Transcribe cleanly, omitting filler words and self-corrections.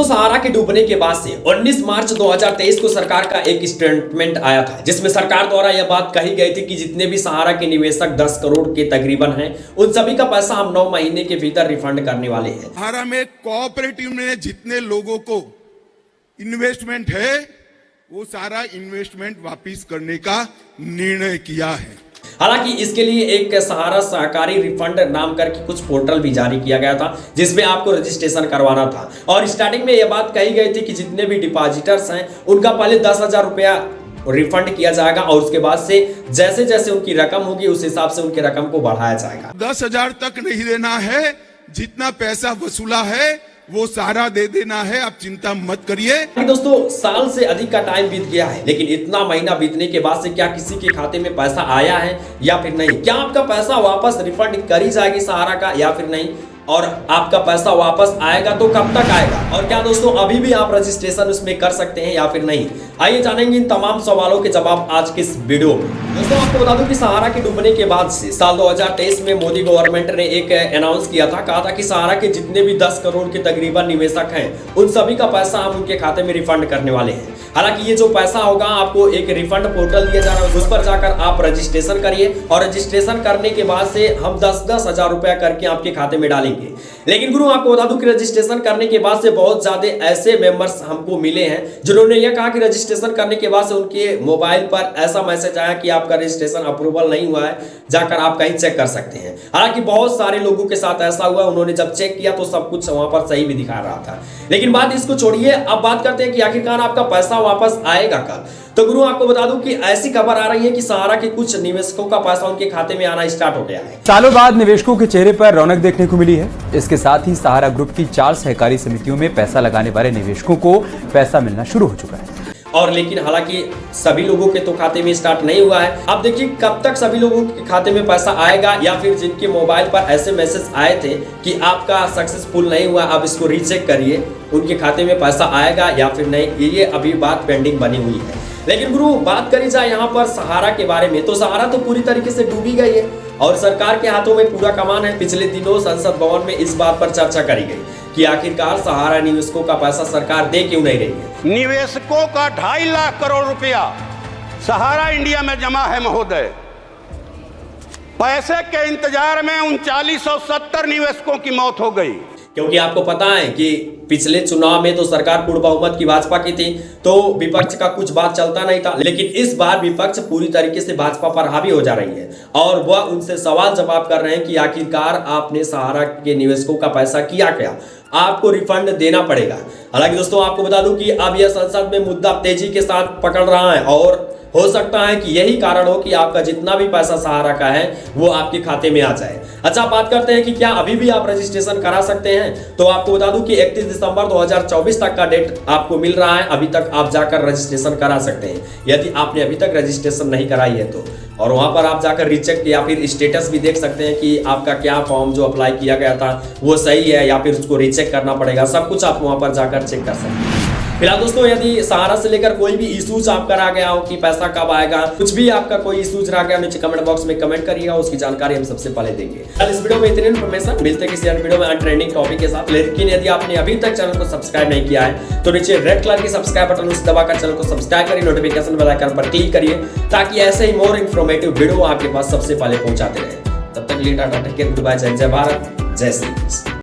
दोस्तों, सहारा के डूबने के बाद से 19 मार्च 2023 को सरकार का एक स्टेटमेंट आया था, जिसमें सरकार द्वारा यह बात कही गई थी कि जितने भी सहारा के निवेशक 10 करोड़ के तकरीबन हैं, उन सभी का पैसा हम 9 महीने के भीतर रिफंड करने वाले हैं। सहारा में कोऑपरेटिव ने जितने लोगों को इन्वेस्टमेंट है वो सारा इन्वेस्टमेंट वापिस करने का निर्णय किया है। हालांकि इसके लिए एक सहारा सहकारी रिफंड नाम करके कुछ पोर्टल भी जारी किया गया था, जिसमें आपको रजिस्ट्रेशन करवाना था। और स्टार्टिंग में यह बात कही गई थी कि जितने भी डिपॉजिटर्स हैं उनका पहले 10,000 रुपया रिफंड किया जाएगा और उसके बाद से जैसे जैसे उनकी रकम होगी उस हिसाब से उनकी रकम को बढ़ाया जाएगा। 10,000 तक नहीं देना है, जितना पैसा वसूला है वो सारा दे देना है, आप चिंता मत करिए। दोस्तों, साल से अधिक का टाइम बीत गया है, लेकिन इतना महीना बीतने के बाद से क्या किसी के खाते में पैसा आया है या फिर नहीं? क्या आपका पैसा वापस रिफंड करी जाएगी सहारा का या फिर नहीं? और आपका पैसा वापस आएगा तो कब तक आएगा? और क्या दोस्तों अभी भी आप रजिस्ट्रेशन उसमें कर सकते हैं या फिर नहीं? आइए जानेंगे इन तमाम सवालों के जवाब आज के इस वीडियो में। दोस्तों, आपको बता दूं कि सहारा के डूबने के बाद से साल 2023 में मोदी गवर्नमेंट ने एक अनाउंस किया था, कहा था कि सहारा के जितने भी 10 करोड़ के तकरीबन निवेशक हैं उन सभी का पैसा हम उनके खाते में रिफंड करने वाले हैं। हालांकि ये जो पैसा होगा आपको एक रिफंड पोर्टल दिया जा रहा है, उस पर जाकर आप रजिस्ट्रेशन करिए और रजिस्ट्रेशन करने के बाद से हम 10-10 हजार रुपया करके आपके खाते में डालेंगे। लेकिन गुरु, आपको बता दूं कि रजिस्ट्रेशन करने के बाद से बहुत ज्यादा ऐसे मेंबर्स हमको मिले हैं जिन्होंने यह कहा कि रजिस्ट्रेशन करने के बाद से उनके मोबाइल पर ऐसा मैसेज आया कि आपका रजिस्ट्रेशन अप्रूवल नहीं हुआ है, जाकर आप कहीं चेक कर सकते हैं। हालांकि बहुत सारे लोगों के साथ ऐसा हुआ, उन्होंने जब चेक किया तो सब कुछ वहां पर सही भी दिखा रहा था। लेकिन बात इसको छोड़िए, अब बात करते हैं कि आखिरकार आपका पैसा वापस आएगा कब। तो गुरु, आपको बता दूं कि ऐसी खबर आ रही है कि सहारा के कुछ निवेशकों का पैसा उनके खाते में आना स्टार्ट हो गया है। सालों बाद निवेशकों के चेहरे पर रौनक देखने को मिली है। इसके साथ ही सहारा ग्रुप की 4 सहकारी समितियों में पैसा लगाने वाले निवेशकों को पैसा मिलना शुरू हो चुका है। और लेकिन हालांकि सभी लोगों के तो खाते में स्टार्ट नहीं हुआ है। अब देखिए कब तक सभी लोगों के खाते में पैसा आएगा, या फिर जिनके मोबाइल पर ऐसे मैसेज आए थे कि आपका सक्सेसफुल नहीं हुआ, अब इसको रीचेक करिए, उनके खाते में पैसा आएगा या फिर नहीं, ये अभी बात पेंडिंग बनी हुई है। लेकिन गुरु, बात करी जाए यहाँ पर सहारा के बारे में, तो सहारा तो पूरी तरीके से डूबी गई है और सरकार के हाथों में पूरा कमान है। पिछले दिनों संसद भवन में इस बात पर चर्चा करी गई कि आखिरकार सहारा निवेशकों का पैसा सरकार दे क्यों नहीं रही है। निवेशकों का 2.5 लाख करोड़ रुपया सहारा इंडिया में जमा है महोदय। पैसे के इंतजार में 3970 निवेशकों की मौत हो गई। क्योंकि आपको पता है कि पिछले चुनाव में तो सरकार पूर्ण बहुमत की भाजपा की थी, तो विपक्ष का कुछ बात चलता नहीं था। लेकिन इस बार विपक्ष पूरी तरीके से भाजपा पर हावी हो जा रही है और वह उनसे सवाल जवाब कर रहे हैं कि आखिरकार आपने सहारा के निवेशकों का पैसा किया क्या, आपको रिफंड देना पड़ेगा। हालांकि दोस्तों, आपको बता दूं कि अब यह संसद में मुद्दा तेजी के साथ पकड़ रहा है और हो सकता है कि यही कारण हो कि आपका जितना भी पैसा सहारा का है वो आपके खाते में आ जाए। अच्छा, बात करते हैं कि क्या अभी भी आप रजिस्ट्रेशन करा सकते हैं। तो आपको बता दूं कि 31 दिसंबर 2024 तक का डेट आपको मिल रहा है। अभी तक आप जाकर रजिस्ट्रेशन करा सकते हैं यदि आपने अभी तक रजिस्ट्रेशन नहीं कराई है तो। और वहां पर आप जाकर रीचेक या फिर स्टेटस भी देख सकते हैं कि आपका क्या फॉर्म जो अप्लाई किया गया था वो सही है या फिर उसको रीचेक करना पड़ेगा। सब कुछ आप वहां पर जाकर चेक कर सकते हैं। फिलहाल दोस्तों, यदि सहारा से लेकर कोई भी इशूज आपका रह गया हो कि पैसा कब आएगा, कुछ भी आपका कोई इशूज रह गया, नीचे कमेंट बॉक्स में कमेंट करिएगा, उसकी जानकारी हम सबसे पहले देंगे। कल इस वीडियो में इतनी इन्फॉर्मेशन, मिलते हैं किसी अन्य वीडियो में ट्रेंडिंग टॉपिक के साथ। लेकिन यदि आपने अभी तक चैनल को सब्सक्राइब नहीं किया है तो नीचे रेड कलर की सब्सक्राइब बटन उस दबाकर चैनल को सब्सक्राइब करिए, नोटिफिकेशन बेल आइकन पर क्लिक करिए ताकि ऐसे ही मोर इन्फॉर्मेटिव वीडियो आपके पास सबसे पहले पहुंचाते रहे। तब तक लिए tata, take care, goodbye, जय भारत, जय श्री कृष्ण।